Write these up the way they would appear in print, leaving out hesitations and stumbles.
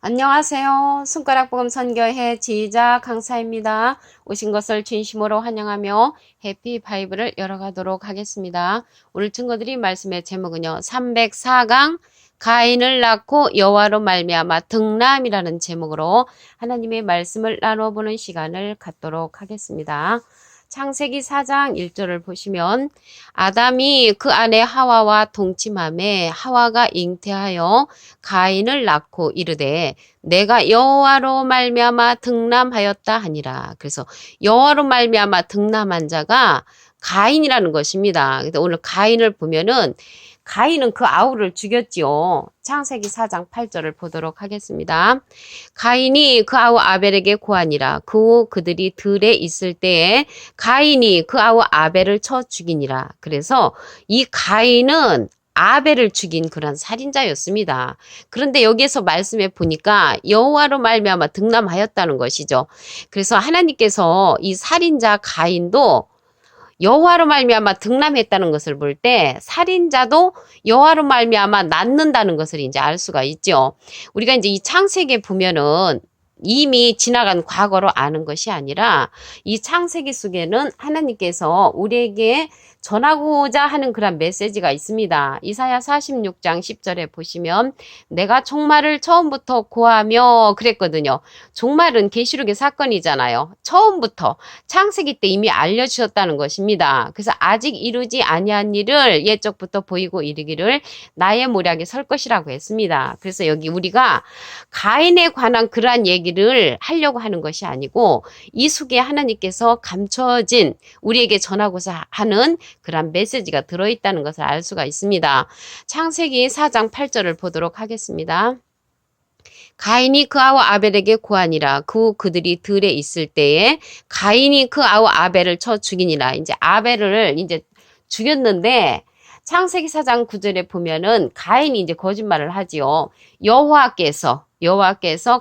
안녕하세요. 손가락복음 선교회 지휘자 강사입니다. 오신 것을 진심으로 환영하며 해피 바이블을 열어가도록 하겠습니다. 오늘 증거드린 말씀의 제목은요. 304강 가인을 낳고 여호와로 말미암아 등남이라는 제목으로 하나님의 말씀을 나눠보는 시간을 갖도록 하겠습니다. 창세기 4장 1절을 보시면 아담이 그 아내 하와와 동침하매 하와가 잉태하여 가인을 낳고 이르되 내가 여호와로 말미암아 등남하였다 하니라. 그래서 여호와로 말미암아 등남한 자가 가인이라는 것입니다. 그래서 오늘 가인을 보면은 가인은 그 아우를 죽였지요. 창세기 4장 8절을 보도록 하겠습니다. 가인이 그 아우 아벨에게 고하니라. 그 후 그들이 들에 있을 때에 가인이 그 아우 아벨을 쳐 죽이니라. 그래서 이 가인은 아벨을 죽인 그런 살인자였습니다. 그런데 여기에서 말씀해 보니까 여호와로 말미암아 등남하였다는 것이죠. 그래서 하나님께서 이 살인자 가인도 여호와로 말미암아 등남했다는 것을 볼 때 살인자도 여호와로 말미암아 낳는다는 것을 이제 알 수가 있죠. 우리가 이제 이 창세기에 보면은 이미 지나간 과거로 아는 것이 아니라 이 창세기 속에는 하나님께서 우리에게 전하고자 하는 그런 메시지가 있습니다. 이사야 46장 10절에 보시면 내가 종말을 처음부터 고하며 그랬거든요. 종말은 계시록의 사건이잖아요. 처음부터 창세기 때 이미 알려주셨다는 것입니다. 그래서 아직 이루지 아니한 일을 옛적부터 보이고 이르기를 나의 모략에 설 것이라고 했습니다. 그래서 여기 우리가 가인에 관한 그러한 얘기를 하려고 하는 것이 아니고 이 속에 하나님께서 감춰진 우리에게 전하고자 하는 그런 메시지가 들어있다는 것을 알 수가 있습니다. 창세기 4장 8절을 보도록 하겠습니다. 가인이 그 아우 아벨에게 고하니라. 그 후 그들이 들에 있을 때에 가인이 그 아우 아벨을 쳐 죽이니라. 이제 아벨을 이제 죽였는데 창세기 4장 9절에 보면은 가인이 이제 거짓말을 하지요. 여호와께서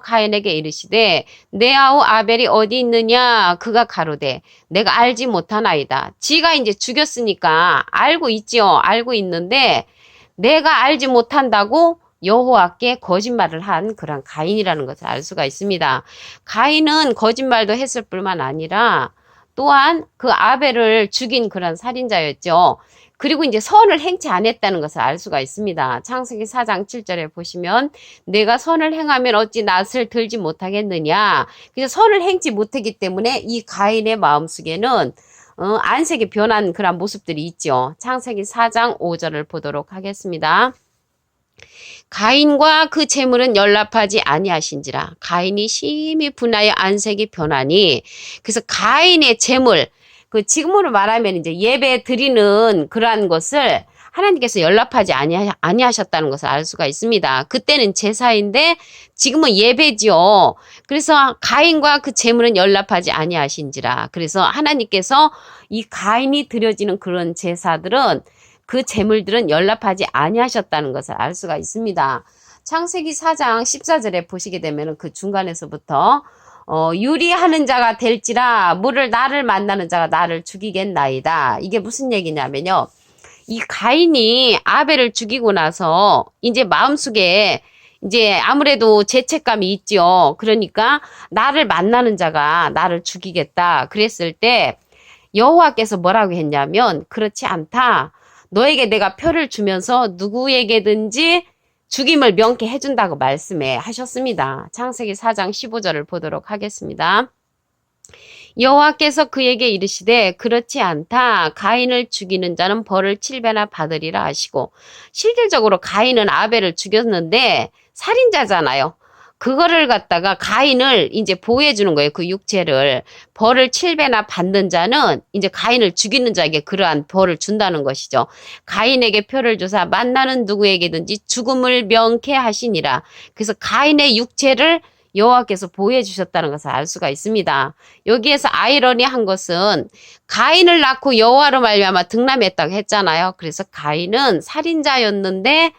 가인에게 이르시되 내 아우 아벨이 어디 있느냐? 그가 가로되 내가 알지 못하나이다. 지가 이제 죽였으니까 알고 있지요. 알고 있는데 내가 알지 못한다고 여호와께 거짓말을 한 그런 가인이라는 것을 알 수가 있습니다. 가인은 거짓말도 했을 뿐만 아니라 또한 그 아벨을 죽인 그런 살인자였죠. 그리고 이제 선을 행치 않았다는 것을 알 수가 있습니다. 창세기 4장 7절에 보시면 내가 선을 행하면 어찌 낯을 들지 못하겠느냐. 그래서 선을 행치 못하기 때문에 이 가인의 마음속에는 안색이 변한 그런 모습들이 있죠. 창세기 4장 5절을 보도록 하겠습니다. 가인과 그 재물은 연락하지 아니하신지라. 가인이 심히 분하여 안색이 변하니. 그래서 가인의 재물, 그 지금으로 말하면 이제 예배 드리는 그러한 것을 하나님께서 연락하지 아니하셨다는 것을 알 수가 있습니다. 그때는 제사인데 지금은 예배지요. 그래서 가인과 그 재물은 연락하지 아니하신지라. 그래서 하나님께서 이 가인이 드려지는 그런 제사들은 그 재물들은 연락하지 아니하셨다는 것을 알 수가 있습니다. 창세기 4장 14절에 보시게 되면 그 중간에서부터 유리하는 자가 될지라 나를 만나는 자가 나를 죽이겠나이다. 이게 무슨 얘기냐면요. 이 가인이 아벨을 죽이고 나서 이제 마음속에 이제 아무래도 죄책감이 있죠. 그러니까 나를 만나는 자가 나를 죽이겠다. 그랬을 때 여호와께서 뭐라고 했냐면 그렇지 않다. 너에게 내가 표를 주면서 누구에게든지 죽임을 명케 해준다고 말씀해 하셨습니다. 창세기 4장 15절을 보도록 하겠습니다. 여호와께서 그에게 이르시되 그렇지 않다. 가인을 죽이는 자는 벌을 7배나 받으리라 하시고 실질적으로 가인은 아벨을 죽였는데 살인자잖아요. 그거를 갖다가 가인을 이제 보호해 주는 거예요. 그 육체를. 벌을 7배나 받는 자는 이제 가인을 죽이는 자에게 그러한 벌을 준다는 것이죠. 가인에게 표를 주사 만나는 누구에게든지 죽음을 명케 하시니라. 그래서 가인의 육체를 여호와께서 보호해 주셨다는 것을 알 수가 있습니다. 여기에서 아이러니한 것은 가인을 낳고 여호와로 말미암아 등남했다고 했잖아요. 그래서 가인은 살인자였는데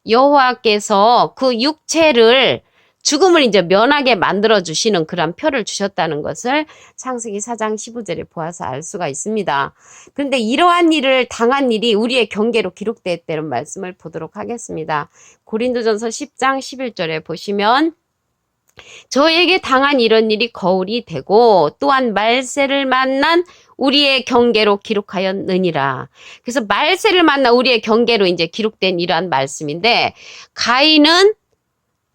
여호와께서 그 육체를 죽음을 이제 면하게 만들어주시는 그런 표를 주셨다는 것을 창세기 4장 15절에 보아서 알 수가 있습니다. 그런데 이러한 일을 당한 일이 우리의 경계로 기록되었다는 말씀을 보도록 하겠습니다. 고린도전서 10장 11절에 보시면 저에게 당한 이런 일이 거울이 되고 또한 말세를 만난 우리의 경계로 기록하였느니라. 그래서 말세를 만나 우리의 경계로 이제 기록된 이러한 말씀인데 가인은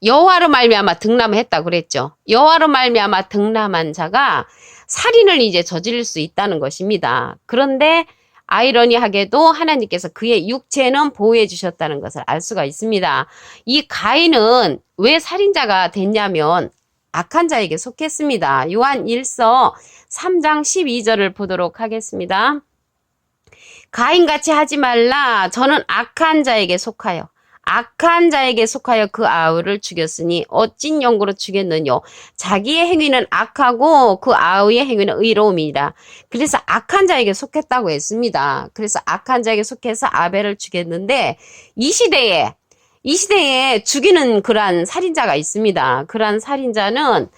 여호와로 말미암아 등남했다고 그랬죠. 여호와로 말미암아 등남한 자가 살인을 이제 저지를 수 있다는 것입니다. 그런데 아이러니하게도 하나님께서 그의 육체는 보호해 주셨다는 것을 알 수가 있습니다. 이 가인은 왜 살인자가 됐냐면 악한 자에게 속했습니다. 요한 1서 3장 12절을 보도록 하겠습니다. 가인같이 하지 말라. 저는 악한 자에게 속하여 그 아우를 죽였으니 어찐 영구로 죽였느뇨. 자기의 행위는 악하고 그 아우의 행위는 의로움이라. 그래서 악한 자에게 속했다고 했습니다. 그래서 악한 자에게 속해서 아벨을 죽였는데 이 시대에 죽이는 그러한 살인자가 있습니다. 그러한 살인자는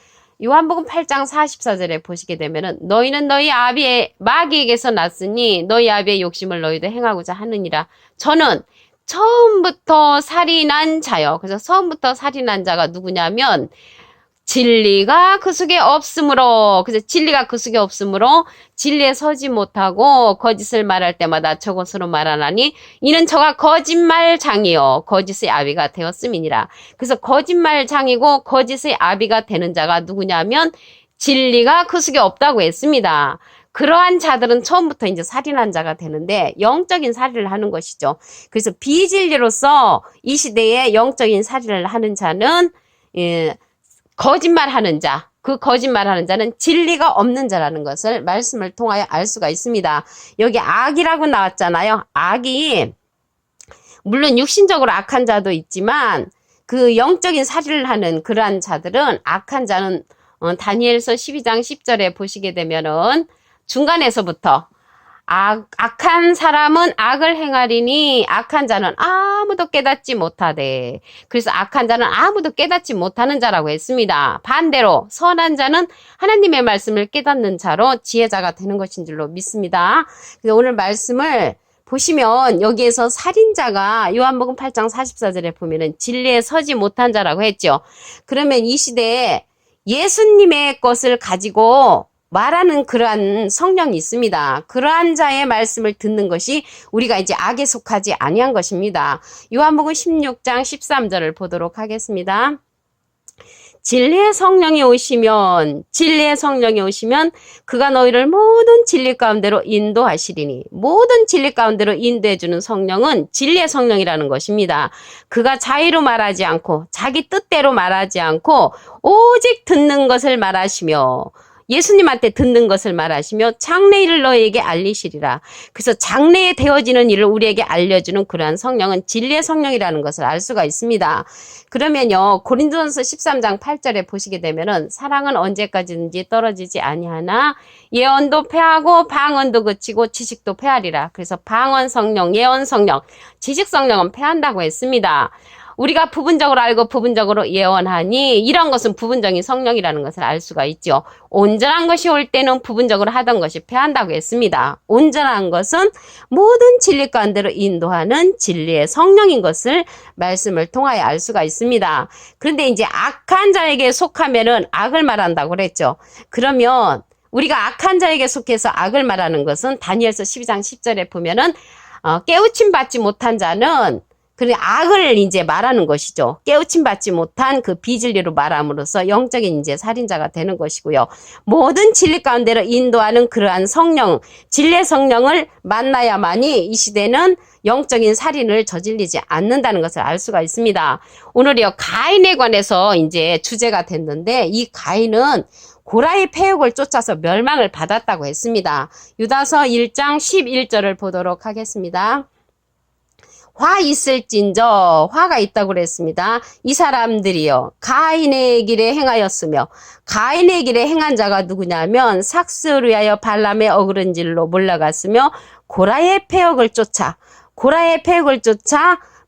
요한복음 8장 44절에 보시게 되면은 너희는 너희 아비의 마귀에게서 났으니 너희 아비의 욕심을 너희도 행하고자 하느니라. 저는 처음부터 살인한 자요. 그래서 처음부터 살인한 자가 누구냐면 진리가 그 속에 없으므로, 그래서 진리가 그 속에 없으므로 진리에 서지 못하고 거짓을 말할 때마다 저것으로 말하나니 이는 저가 거짓말장이요 거짓의 아비가 되었음이니라. 그래서 거짓말장이고 거짓의 아비가 되는 자가 누구냐면 진리가 그 속에 없다고 했습니다. 그러한 자들은 처음부터 이제 살인한 자가 되는데 영적인 살인을 하는 것이죠. 그래서 비진리로서 이 시대에 영적인 살인을 하는 자는 거짓말하는 자, 그 거짓말하는 자는 진리가 없는 자라는 것을 말씀을 통하여 알 수가 있습니다. 여기 악이라고 나왔잖아요. 악이 물론 육신적으로 악한 자도 있지만 그 영적인 살인을 하는 그러한 자들은 악한 자는 다니엘서 12장 10절에 보시게 되면은 중간에서부터 악한 사람은 악을 행하리니 악한 자는 아무도 깨닫지 못하되. 그래서 악한 자는 아무도 깨닫지 못하는 자라고 했습니다. 반대로 선한 자는 하나님의 말씀을 깨닫는 자로 지혜자가 되는 것인 줄로 믿습니다. 그래서 오늘 말씀을 보시면 여기에서 살인자가 요한복음 8장 44절에 보면은 진리에 서지 못한 자라고 했죠. 그러면 이 시대에 예수님의 것을 가지고 말하는 그러한 성령이 있습니다. 그러한 자의 말씀을 듣는 것이 우리가 이제 악에 속하지 아니한 것입니다. 요한복음 16장 13절을 보도록 하겠습니다. 진리의 성령이 오시면 그가 너희를 모든 진리 가운데로 인도하시리니. 모든 진리 가운데로 인도해주는 성령은 진리의 성령이라는 것입니다. 그가 자의로 말하지 않고 자기 뜻대로 말하지 않고 오직 듣는 것을 말하시며 예수님한테 듣는 것을 말하시며 장래 일을 너희에게 알리시리라. 그래서 장래에 되어지는 일을 우리에게 알려주는 그러한 성령은 진리의 성령이라는 것을 알 수가 있습니다. 그러면요, 고린도전서 13장 8절에 보시게 되면은 사랑은 언제까지든지 떨어지지 아니하나 예언도 패하고 방언도 그치고 지식도 패하리라. 그래서 방언 성령, 예언 성령, 지식 성령은 패한다고 했습니다. 우리가 부분적으로 알고 부분적으로 예언하니 이런 것은 부분적인 성령이라는 것을 알 수가 있죠. 온전한 것이 올 때는 부분적으로 하던 것이 패한다고 했습니다. 온전한 것은 모든 진리 가운데로 인도하는 진리의 성령인 것을 말씀을 통하여 알 수가 있습니다. 그런데 이제 악한 자에게 속하면은 악을 말한다고 그랬죠. 그러면 우리가 악한 자에게 속해서 악을 말하는 것은 다니엘서 12장 10절에 보면은 깨우침 받지 못한 자는 그래 악을 이제 말하는 것이죠. 깨우침 받지 못한 그 비진리로 말함으로써 영적인 이제 살인자가 되는 것이고요. 모든 진리 가운데로 인도하는 그러한 성령, 진리의 성령을 만나야만이 이 시대는 영적인 살인을 저질리지 않는다는 것을 알 수가 있습니다. 오늘이요 가인에 관해서 이제 주제가 됐는데 이 가인은 고라의 패역을 쫓아서 멸망을 받았다고 했습니다. 유다서 1장 11절을 보도록 하겠습니다. 화 있을진저 화가 있다고 그랬습니다. 이 사람들이요 가인의 길에 행하였으며 가인의 길에 행한 자가 누구냐면 삭스를 위하여 발람의 어그른 길로 몰려갔으며 고라의 패역을 쫓아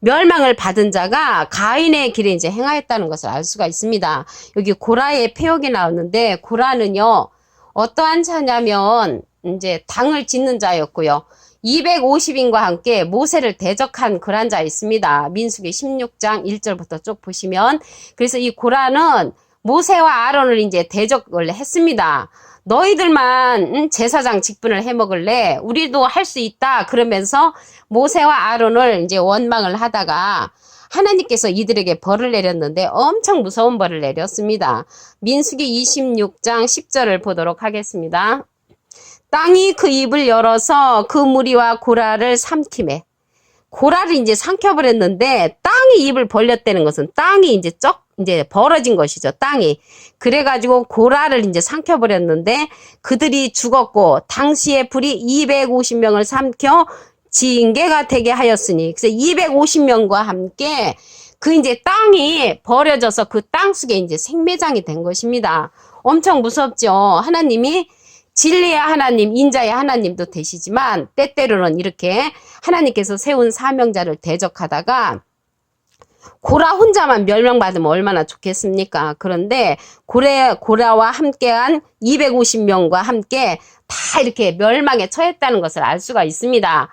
멸망을 받은 자가 가인의 길에 이제 행하였다는 것을 알 수가 있습니다. 여기 고라의 패역이 나오는데 고라는요 어떠한 자냐면 이제 당을 짓는 자였고요. 250인과 함께 모세를 대적한 그런 자 있습니다. 민수기 16장 1절부터 쭉 보시면 그래서 이 고라는 모세와 아론을 이제 대적을 했습니다. 너희들만 제사장 직분을 해먹을래? 우리도 할 수 있다. 그러면서 모세와 아론을 이제 원망을 하다가 하나님께서 이들에게 벌을 내렸는데 엄청 무서운 벌을 내렸습니다. 민수기 26장 10절을 보도록 하겠습니다. 땅이 그 입을 열어서 그 무리와 고라를 삼키매. 고라를 이제 삼켜버렸는데 땅이 입을 벌렸다는 것은 땅이 이제 벌어진 것이죠. 땅이. 그래가지고 고라를 이제 삼켜버렸는데 그들이 죽었고 당시에 불이 250명을 삼켜 징계가 되게 하였으니. 그래서 250명과 함께 그 이제 땅이 버려져서 그 땅 속에 이제 생매장이 된 것입니다. 엄청 무섭죠. 하나님이 진리의 하나님, 인자의 하나님도 되시지만 때때로는 이렇게 하나님께서 세운 사명자를 대적하다가 고라 혼자만 멸망받으면 얼마나 좋겠습니까? 그런데 고라와 함께한 250명과 함께 다 이렇게 멸망에 처했다는 것을 알 수가 있습니다.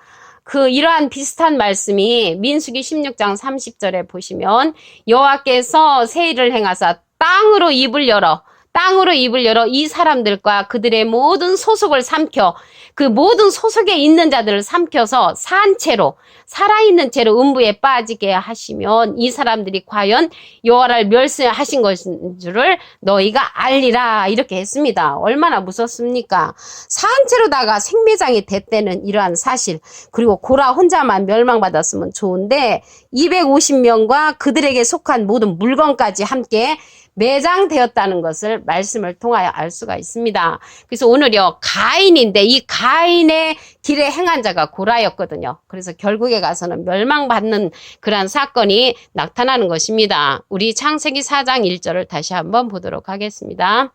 이러한 비슷한 말씀이 민수기 16장 30절에 보시면 여호와께서 세일을 행하사 땅으로 입을 열어 이 사람들과 그들의 모든 소속을 삼켜 그 모든 소속에 있는 자들을 삼켜서 산 채로 살아있는 채로 음부에 빠지게 하시면 이 사람들이 과연 여호와를 멸시하신 것인 줄을 너희가 알리라 이렇게 했습니다. 얼마나 무섭습니까? 산 채로다가 생매장이 됐다는 이러한 사실 그리고 고라 혼자만 멸망받았으면 좋은데 250명과 그들에게 속한 모든 물건까지 함께 매장되었다는 것을 말씀을 통하여 알 수가 있습니다. 그래서 오늘요 가인인데 이 가인의 길에 행한 자가 고라였거든요. 그래서 결국에 가서는 멸망받는 그러한 사건이 나타나는 것입니다. 우리 창세기 4장 1절을 다시 한번 보도록 하겠습니다.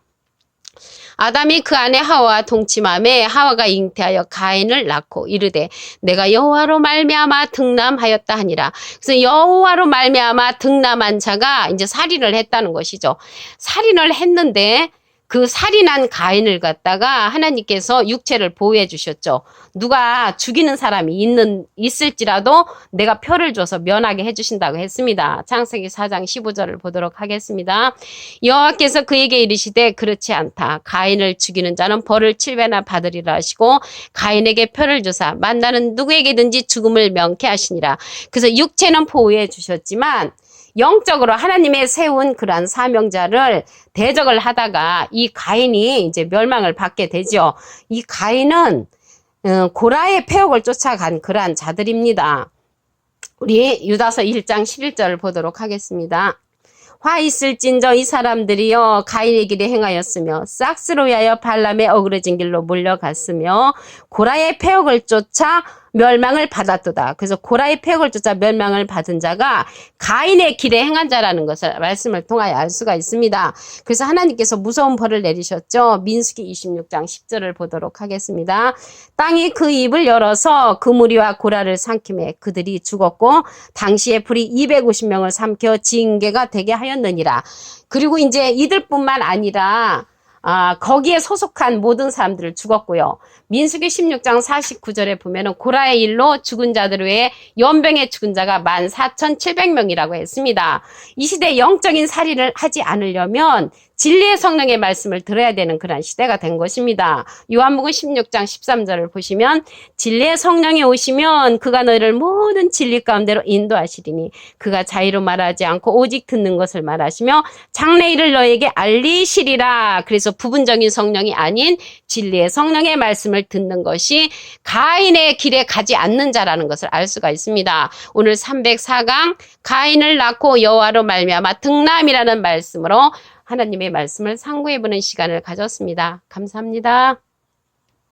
아담이 그 아내 하와와 동침하매 하와가 잉태하여 가인을 낳고 이르되 내가 여호와로 말미암아 등남하였다 하니라. 그래서 여호와로 말미암아 등남한 자가 이제 살인을 했다는 것이죠. 살인을 했는데 그 살인한 가인을 갖다가 하나님께서 육체를 보호해 주셨죠. 누가 죽이는 사람이 있을지라도 내가 표를 줘서 면하게 해주신다고 했습니다. 창세기 4장 15절을 보도록 하겠습니다. 여호와께서 그에게 이르시되 그렇지 않다. 가인을 죽이는 자는 벌을 7배나 받으리라 하시고 가인에게 표를 주사 만나는 누구에게든지 죽음을 명케 하시니라. 그래서 육체는 보호해 주셨지만 영적으로 하나님의 세운 그러한 사명자를 대적을 하다가 이 가인이 이제 멸망을 받게 되죠. 이 가인은 고라의 폐역을 쫓아간 그러한 자들입니다. 우리 유다서 1장 11절을 보도록 하겠습니다. 화 있을진저 이 사람들이여 가인의 길에 행하였으며 싹스로 위하여 발람의 어그러진 길로 몰려갔으며 고라의 폐역을 쫓아 멸망을 받았도다. 그래서 고라의 폐역을 쫓아 멸망을 받은 자가 가인의 길에 행한 자라는 것을 말씀을 통하여 알 수가 있습니다. 그래서 하나님께서 무서운 벌을 내리셨죠. 민수기 26장 10절을 보도록 하겠습니다. 땅이 그 입을 열어서 그 무리와 고라를 삼키매 그들이 죽었고 당시에 불이 250명을 삼켜 징계가 되게 하였느니라. 그리고 이제 이들뿐만 아니라 거기에 소속한 모든 사람들을 죽었고요. 민수기 16장 49절에 보면은 고라의 일로 죽은 자들 외에 연병에 죽은 자가 14,700명이라고 했습니다. 이 시대에 영적인 살인을 하지 않으려면 진리의 성령의 말씀을 들어야 되는 그런 시대가 된 것입니다. 요한복음 16장 13절을 보시면 진리의 성령이 오시면 그가 너희를 모든 진리 가운데로 인도하시리니 그가 자의로 말하지 않고 오직 듣는 것을 말하시며 장래일을 너희에게 알리시리라. 그래서 부분적인 성령이 아닌 진리의 성령의 말씀을 듣는 것이 가인의 길에 가지 않는 자라는 것을 알 수가 있습니다. 오늘 304강 가인을 낳고 여호와로 말미암아 등남이라는 말씀으로 하나님의 말씀을 상고해보는 시간을 가졌습니다. 감사합니다.